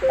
Good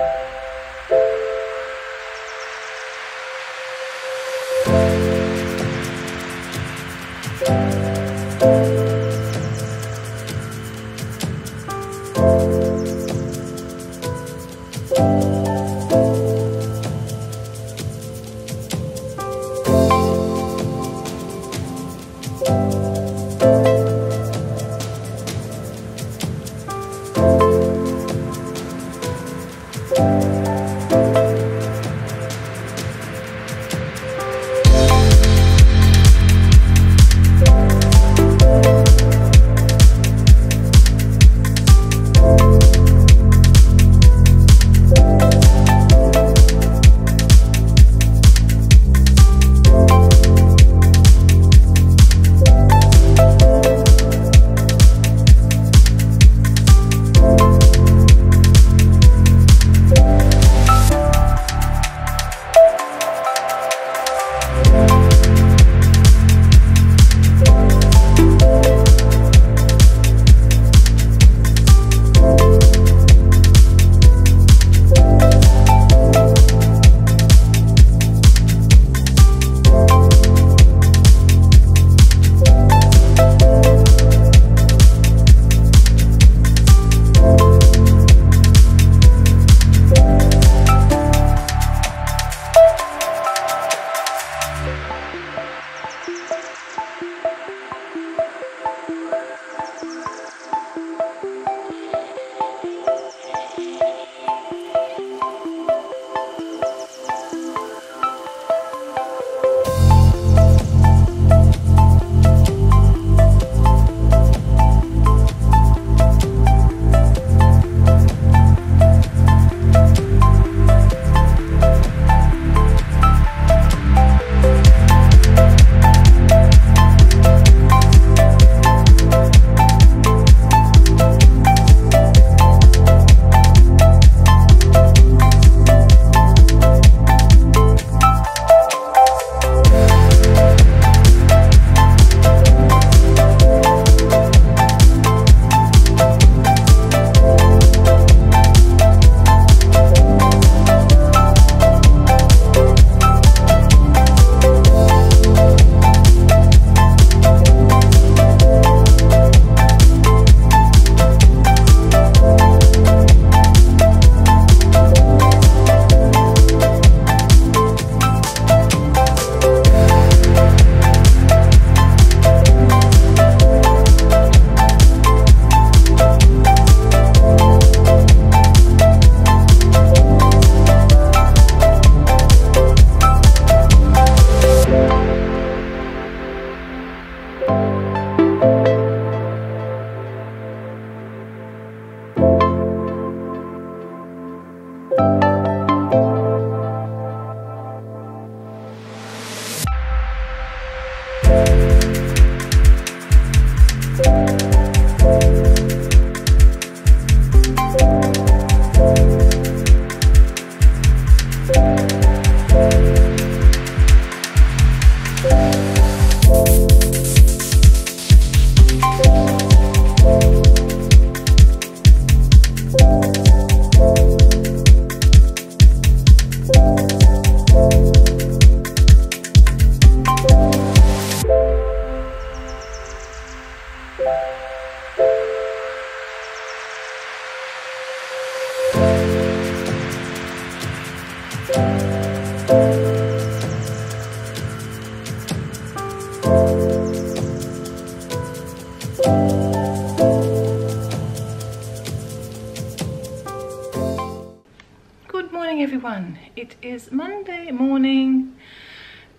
morning everyone, it is Monday morning,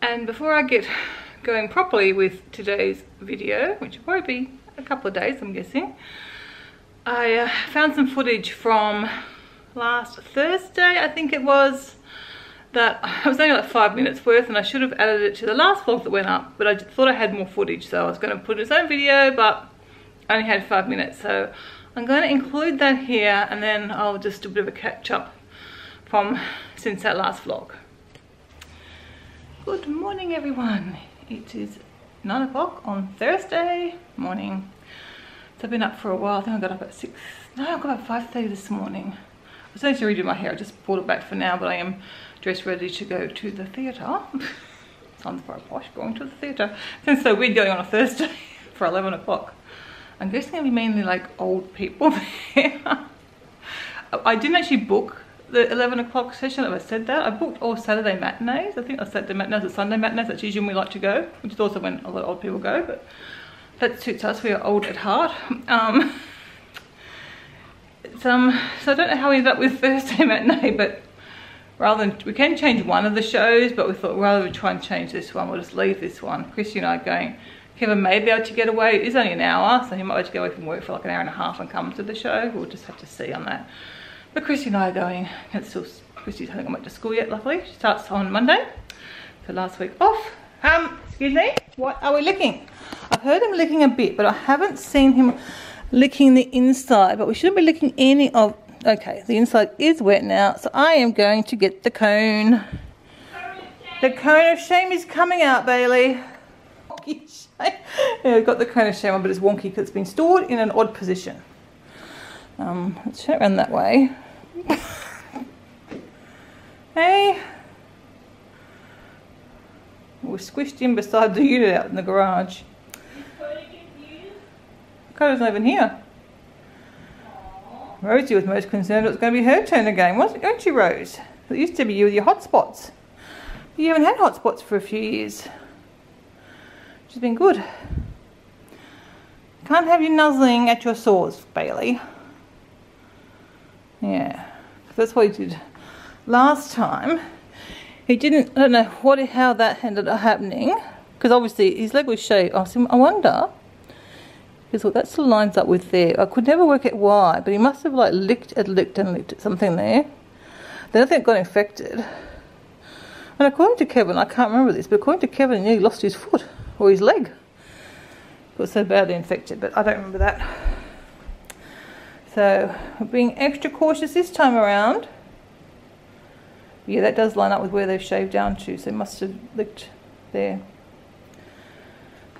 and before I get going properly with today's video, which will probably be a couple of days I'm guessing, I found some footage from last Thursday, I think it was, that it was only like 5 minutes worth, and I should have added it to the last vlog that went up, but I thought I had more footage, so I was going to put its own video, but I only had 5 minutes, so I'm going to include that here, and then I'll just do a bit of a catch up from since that last vlog. Good morning everyone, it is 9 o'clock on Thursday morning. So I've been up for a while. I think I got up at 6, no, I got up at 5:30 this morning. was going to redo my hair. I just pulled it back for now, but I am dressed ready to go to the theatre. Sounds very posh, going to the theatre. It's so weird going on a Thursday for 11 o'clock. I'm guessing it'll be mainly like old people there. I didn't actually book the 11 o'clock session, if I said that. I booked all Saturday matinees. I think I Saturday matinees or Sunday matinees. That's usually when we like to go, which is also when a lot of old people go, but that suits us. We are old at heart. So I don't know how we ended up with Thursday matinee, but rather than, we can change one of the shows, but we thought rather than try and change this one, we'll just leave this one. Chrissy and I are going, Kevin may be able to get away. It is only an hour, so he might be able to go away from work for like an hour and a half and come to the show. We'll just have to see on that. But Chrissy and I are going. Chrissy's hasn't gone back to school yet, luckily. She starts on Monday. So last week off. Excuse me, what are we licking? I've heard him licking a bit, but I haven't seen him licking the inside, but we shouldn't be licking any of, okay, the inside is wet now, so I am going to get the cone. The cone of shame is coming out, Bailey. Yeah, we've got the cone of shame on, but it's wonky because it's been stored in an odd position. Let's turn it around that way. Hey. We're squished in beside the unit out in the garage. Coda's not even here. Aww. Rosie was most concerned it was going to be her turn again, weren't you, Rose? It used to be you with your hotspots. You haven't had hotspots for a few years. Which has been good. Can't have you nuzzling at your sores, Bailey. Yeah, that's what he did last time. He didn't, I don't know how that ended up happening, because obviously his leg was shaved. I wonder. Because look, that still lines up with there. I could never work out why, but he must have like licked at something there. Then I think it got infected. And according to Kevin, I can't remember this, but according to Kevin, he nearly lost his foot or his leg. It was so badly infected, but I don't remember that. So we're being extra cautious this time around. Yeah, that does line up with where they've shaved down to, so it must have licked there.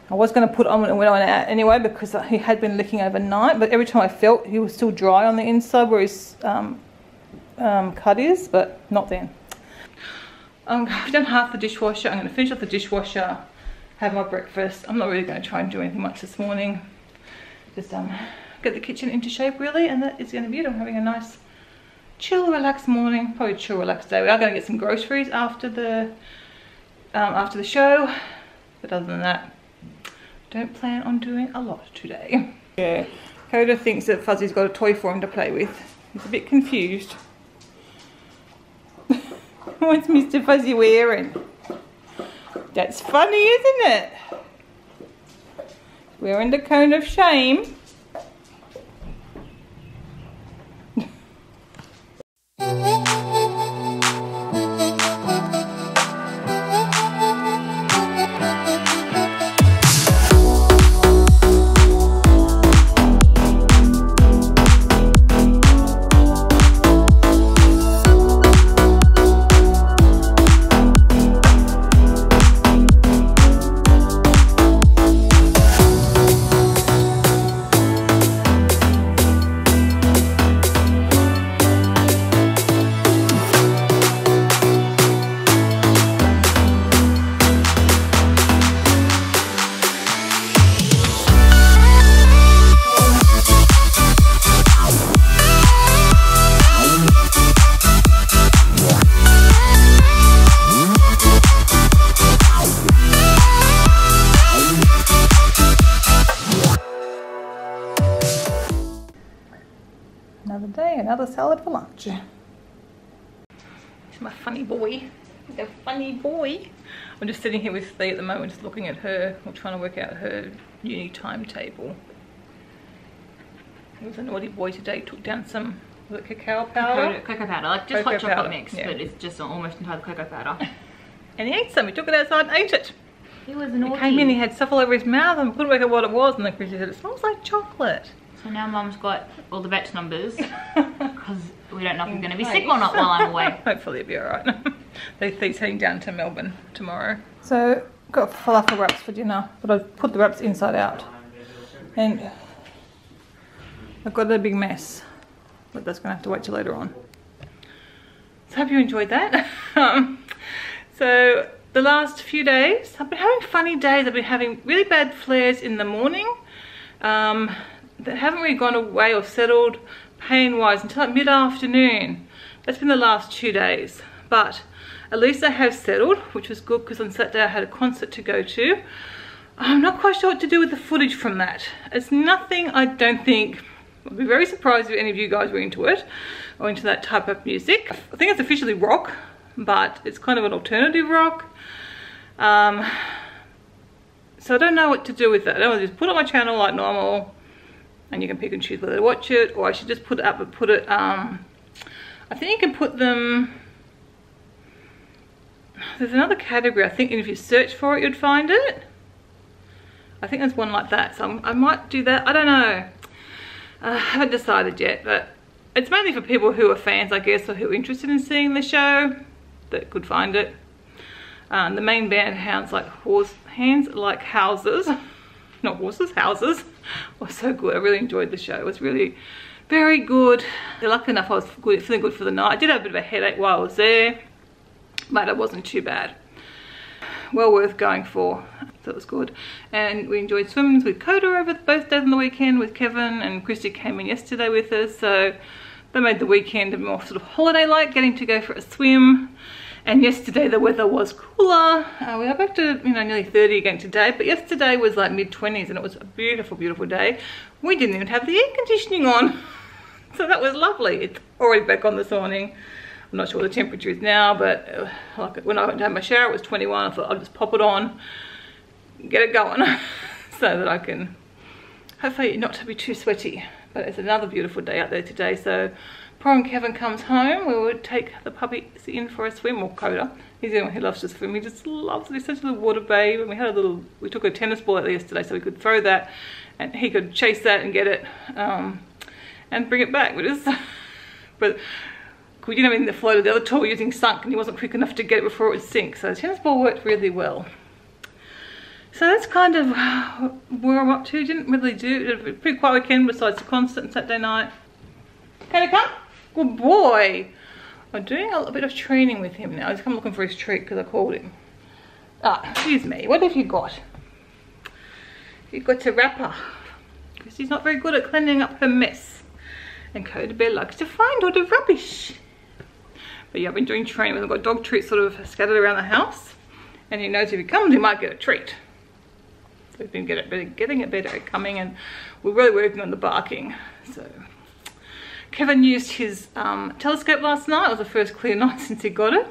I was going to put on when I went out anyway because he had been licking overnight, but every time I felt he was still dry on the inside where his cut is, but not then. I've done half the dishwasher. I'm going to finish off the dishwasher, have my breakfast. I'm not really going to try and do anything much this morning. Just get the kitchen into shape really, and that is going to be it. I'm having a nice chill, relaxed morning. Probably chill, relaxed day. We are going to get some groceries after the show, but other than that, don't plan on doing a lot today. Yeah, Coda thinks that Fuzzy's got a toy for him to play with. He's a bit confused. What's Mr. Fuzzy wearing? That's funny, isn't it? Wearing the cone of shame. Another day, another salad for lunch. It's my funny boy. The funny boy. I'm just sitting here with Thea at the moment, just looking at her. We're trying to work out her uni timetable. He was a naughty boy today. Took down some, was it cacao powder? Cocoa powder, like just hot chocolate mix, yeah. But it's just almost entirely cocoa powder. And he ate some. He took it outside and ate it. He was naughty. He came in, he had stuff all over his mouth and couldn't work out what it was, and then Chrissy said, it smells like chocolate. So now Mum's got all the vet's numbers because we don't know if we're going to be sick or not while I'm away. Hopefully it'll be alright. He's heading down to Melbourne tomorrow. So, got falafel wraps for dinner, but I've put the wraps inside out. And I've got a big mess, but that's going to have to wait till later on. So I hope you enjoyed that. So the last few days, I've been having funny days. I've been having really bad flares in the morning that haven't really gone away or settled pain-wise until like mid-afternoon. That's been the last 2 days. But at least they have settled, which was good because on Saturday I had a concert to go to. I'm not quite sure what to do with the footage from that. It's nothing, I don't think. I'd be very surprised if any of you guys were into it or into that type of music. I think it's officially rock, but it's kind of an alternative rock. So I don't know what to do with it. I don't want to just put it on my channel like normal and you can pick and choose whether to watch it, or I should just put it up and put it, I think you can put them, there's another category, I think if you search for it you'd find it. I think there's one like that, so I might do that. I don't know. I haven't decided yet, but it's mainly for people who are fans, I guess, or who are interested in seeing the show that could find it. The main band, Hands Like Houses, not horses, houses, was so good. I really enjoyed the show. It was really very good. Lucky enough I was feeling good for the night. I did have a bit of a headache while I was there, but it wasn't too bad. Well worth going for, so it was good. And we enjoyed swims with Coda over both days on the weekend with Kevin, and Christy came in yesterday with us, so they made the weekend a more sort of holiday-like, getting to go for a swim. And yesterday the weather was cooler. We are back to, you know, nearly 30 again today, but yesterday was like mid-20s and it was a beautiful, beautiful day. We didn't even have the air conditioning on, so that was lovely. It's already back on this morning. I'm not sure what the temperature is now, but like when I went to have my shower it was 21. I thought I'll just pop it on, get it going so that I can hopefully not to be too sweaty. But it's another beautiful day out there today, so when Kevin comes home we would take the puppies in for a swim, or Coda. He's the one who loves to swim. He just loves it. He's such a little water babe, and we took a tennis ball out there yesterday so we could throw that and he could chase that and get it and bring it back. But we didn't have anything that floated. The other tool we were using sunk and he wasn't quick enough to get it before it would sink, so the tennis ball worked really well. So that's kind of where I'm up to. Didn't really do it was a pretty quiet weekend besides the concert and Saturday night. Can I come? Good boy. I'm doing a little bit of training with him now. He's come looking for his treat because I called him. Excuse me, what have you got? You've got a wrapper. Because he's not very good at cleaning up her mess. And Coda Bear likes to find all the rubbish. But yeah, I've been doing training. I've got dog treats sort of scattered around the house. And he knows if he comes, he might get a treat. So we've been getting it better at coming, and we're really working on the barking. So Kevin used his telescope last night. It was the first clear night since he got it.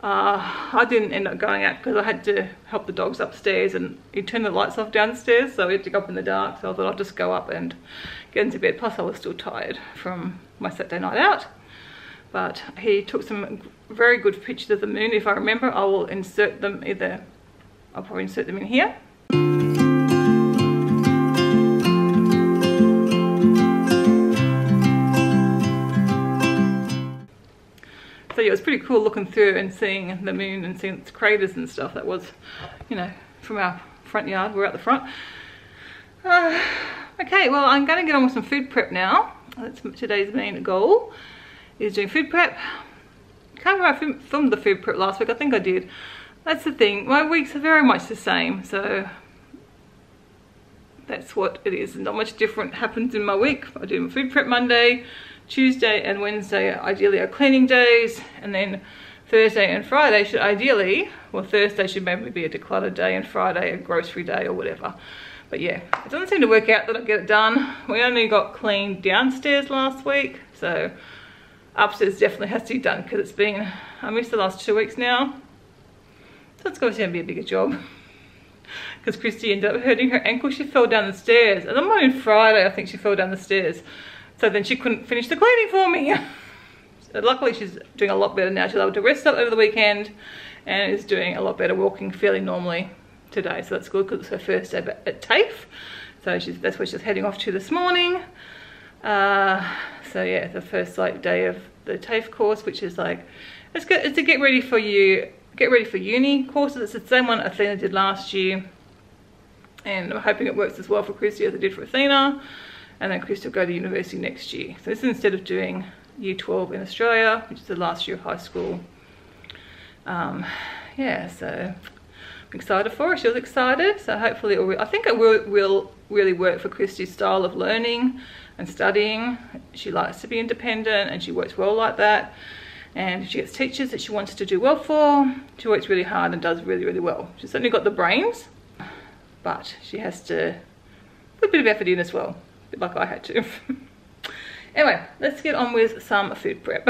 I didn't end up going out because I had to help the dogs upstairs, and he turned the lights off downstairs, so we had to go up in the dark. So I thought I'd just go up and get into bed. Plus I was still tired from my Saturday night out. But he took some very good pictures of the moon. If I remember, I will insert them I'll probably insert them in here. So yeah, it was pretty cool looking through and seeing the moon and seeing its craters and stuff. That was, you know, from our front yard. We're out the front. Okay, well, I'm going to get on with some food prep now. That's today's main goal, is doing food prep. Can't remember if I filmed the food prep last week. I think I did. That's the thing. My weeks are very much the same, so that's what it is. Not much different happens in my week. I do my food prep Monday, Tuesday and Wednesday ideally are cleaning days, and then Thursday and Friday should ideally, well, Thursday should maybe be a declutter day and Friday a grocery day or whatever. But yeah, it doesn't seem to work out that I get it done. We only got cleaned downstairs last week, so upstairs definitely has to be done because it's been, I missed the last 2 weeks now. So it's going to be a bigger job. Because Christy ended up hurting her ankle. She fell down the stairs. And on Friday, I think she fell down the stairs. So then she couldn't finish the cleaning for me. So luckily, she's doing a lot better now. She's able to rest up over the weekend and is doing a lot better, walking fairly normally today. So that's good because it's her first day at TAFE. So that's where she's heading off to this morning. So yeah, the first day of the TAFE course, which is like, it's good. It's a get ready for uni courses. It's the same one Athena did last year, and I'm hoping it works as well for Christy as it did for Athena. And then Christy will go to university next year. So this is instead of doing year 12 in Australia, which is the last year of high school. Yeah, so I'm excited for her. She was excited, so hopefully I think it will really work for Christy's style of learning and studying. She likes to be independent and she works well like that. And if she gets teachers that she wants to do well for, she works really hard and does really, really well. She's certainly got the brains, but she has to put a bit of effort in as well, a bit like I had to. Anyway, let's get on with some food prep.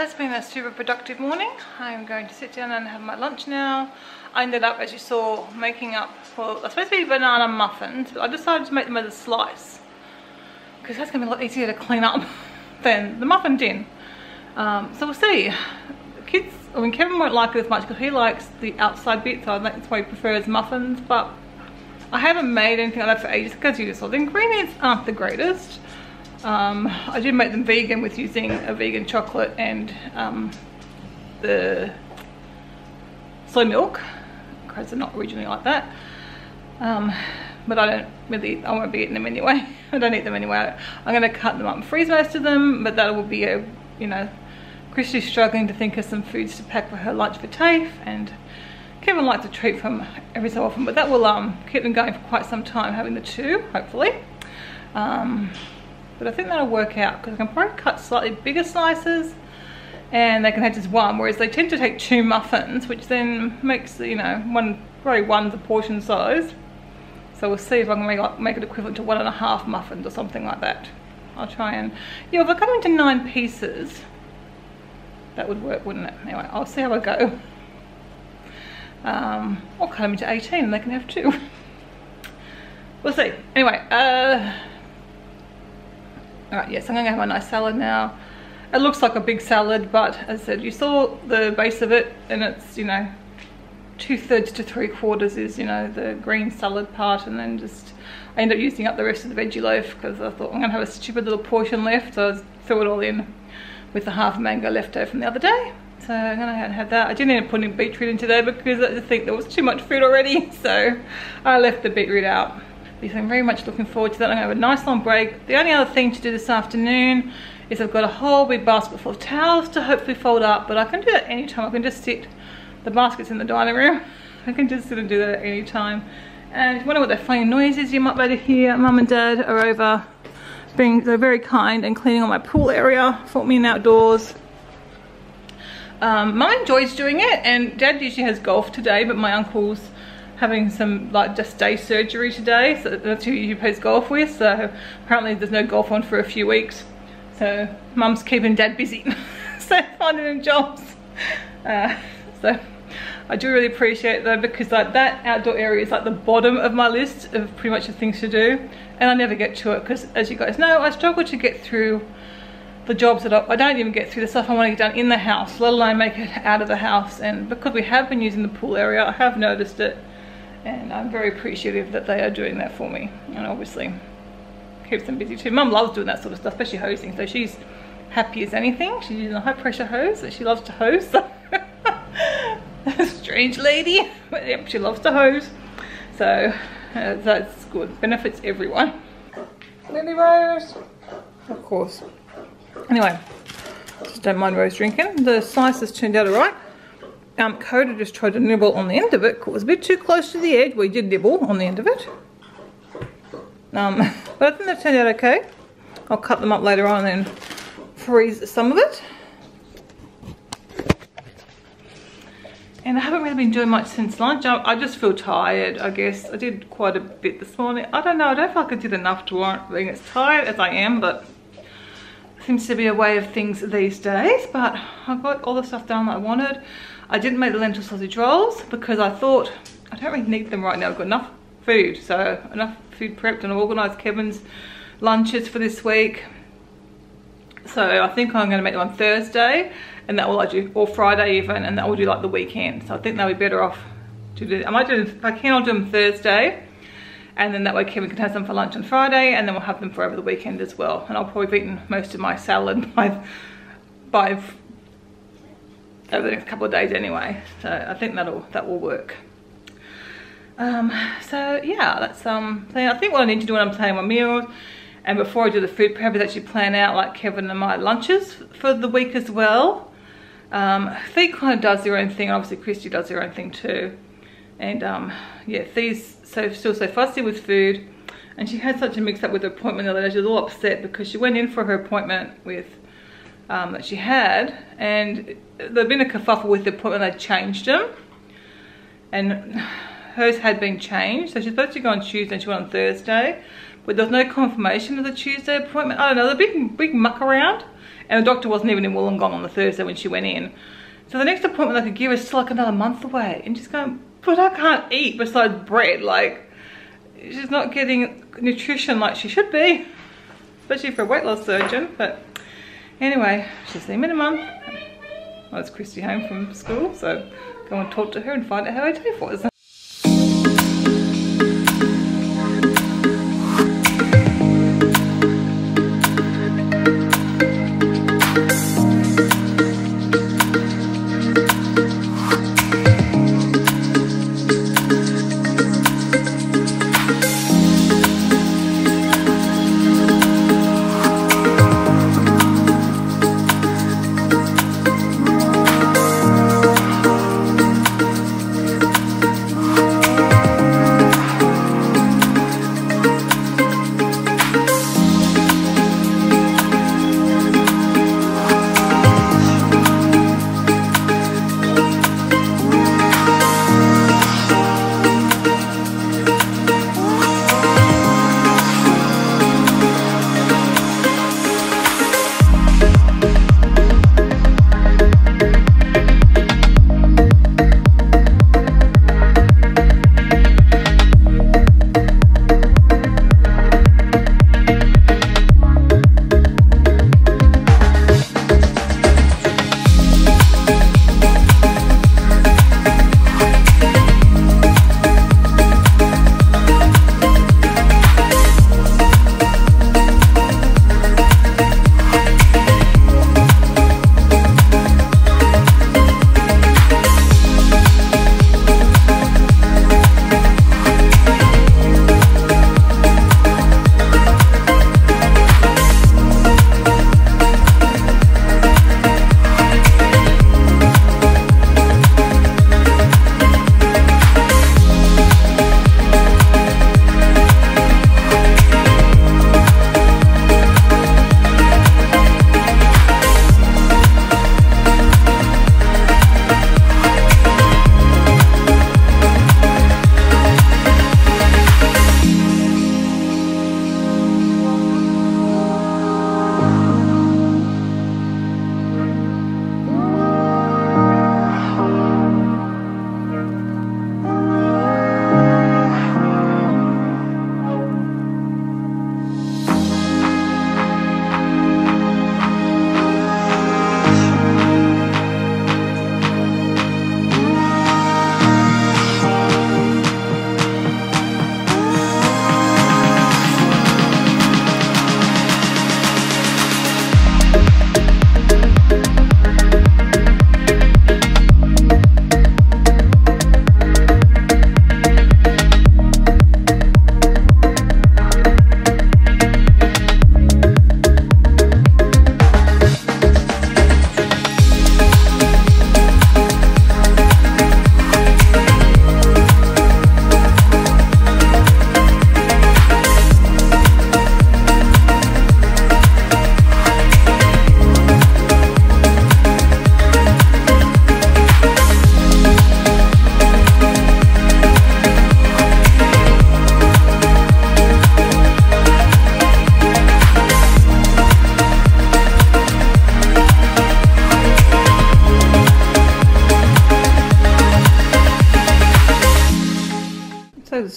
has been a super productive morning. I'm going to sit down and have my lunch now. I ended up, as you saw, making up, well, they're supposed to be banana muffins, but I decided to make them as a slice because that's going to be a lot easier to clean up than the muffin tin. So we'll see. The kids, I mean, Kevin won't like it as much because he likes the outside bit, so I think that's why he prefers muffins, but I haven't made anything like that for ages because you saw the ingredients aren't the greatest. I did make them vegan with using a vegan chocolate and the soy milk because they're not originally like that. But I won't be eating them anyway. I don't eat them anyway. I'm going to cut them up and freeze most of them, but that will be a, you know, Christy's struggling to think of some foods to pack for her lunch for TAFE, and Kevin likes a treat from every so often, but that will keep them going for quite some time, having the two, hopefully. But I think that'll work out because I can probably cut slightly bigger slices and they can have just one, whereas they tend to take 2 muffins, which then makes, you know, probably one's a portion size. So we'll see if I can make it equivalent to 1.5 muffins or something like that. I'll try and, yeah, if I cut them into 9 pieces, that would work, wouldn't it? Anyway, I'll see how I go. Or cut them into 18 and they can have 2. We'll see. Anyway, alright, yes, I'm going to have my nice salad now. It looks like a big salad, but as I said, you saw the base of it, and it's, you know, 2/3 to 3/4 is, you know, the green salad part, and then just I end up using up the rest of the veggie loaf because I thought I'm going to have a stupid little portion left, so I threw it all in with the half mango left over from the other day. So I'm going to have that. I didn't end up putting beetroot in today because I just think there was too much food already, so I left the beetroot out. So I'm very much looking forward to that. I'm going to have a nice long break. The only other thing to do this afternoon is I've got a whole big basket full of towels to hopefully fold up, but I can do that anytime. I can just sit, the basket's in the dining room. I can just sit and do that at any time. And if you wonder what that funny noise is, you might be able to hear Mum and Dad are over they're very kind and cleaning on my pool area for me and outdoors. Mum enjoys doing it, and Dad usually has golf today, but my uncle's having some like just day surgery today, so that's who he plays golf with, so apparently there's no golf on for a few weeks, so Mum's keeping Dad busy. So finding him jobs. So I do really appreciate it though, because like that outdoor area is like the bottom of my list of pretty much the things to do, and I never get to it because, as you guys know, I struggle to get through the jobs that I don't even get through the stuff I want to get done in the house, let alone make it out of the house. And because we have been using the pool area, I have noticed it, and I'm very appreciative that they are doing that for me, and obviously keeps them busy too. Mum loves doing that sort of stuff, especially hosing, so she's happy as anything. She's using a high pressure hose that she loves to hose. Strange lady, but yep, she loves to hose, so that's good, benefits everyone. Lily Rose, of course. Anyway, just don't mind Rose drinking. The slices turned out alright. Coda just tried to nibble on the end of it. It was a bit too close to the edge. We did nibble on the end of it. But I think that turned out okay. I'll cut them up later on and then freeze some of it. And I haven't really been doing much since lunch. I just feel tired, I guess. I did quite a bit this morning. I don't know, I don't feel like I did enough to warrant being as tired as I am, but it seems to be a way of things these days. But I got all the stuff done that I wanted. I didn't make the lentil sausage rolls because I thought I don't really need them right now. I've got enough food, so enough food prepped, and I've organised Kevin's lunches for this week. So I think I'm going to make them on Thursday, and that will I do, or Friday even, and that will do like the weekend. So I think they'll be better off to do. I might do, if I can, I'll do them Thursday, and then that way Kevin can have some for lunch on Friday, and then we'll have them for over the weekend as well. And I'll probably have eaten most of my salad by over the next couple of days anyway. So I think that will work. So yeah, that's I think what I need to do when I'm planning my meals, and before I do the food prep, is actually plan out like Kevin and my lunches for the week as well. Thea kind of does their own thing, and obviously Christy does their own thing too. And yeah, Thea's still so fussy with food, and she had such a mix up with her appointment the other day. She was all upset because she went in for her appointment with that she had, and there'd been a kerfuffle with the appointment. They changed them, and hers had been changed, so she's supposed to go on Tuesday and she went on Thursday. but there was no confirmation of the Tuesday appointment. I don't know, the big muck around. And the doctor wasn't even in Wollongong on the Thursday when she went in. So the next appointment I could give is still like another month away. And she's going, but I can't eat besides bread. Like, she's not getting nutrition like she should be. Especially for a weight loss surgeon. But anyway, she'll see me in a month. Well, it's Christy home from school, so go and talk to her and find out how her day was.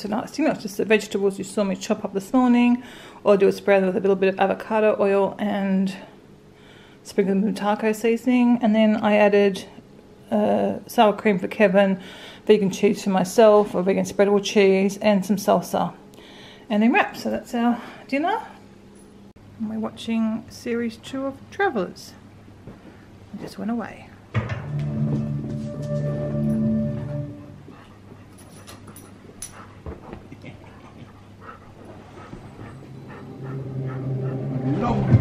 tonight. I think that's just the vegetables you saw me chop up this morning. All I do is spread with a little bit of avocado oil and sprinkle them with taco seasoning. And then I added sour cream for Kevin, vegan cheese for myself, or vegan spreadable cheese, and some salsa. And then wrap. So that's our dinner. And we're watching series 2 of Travellers. I just went away. No.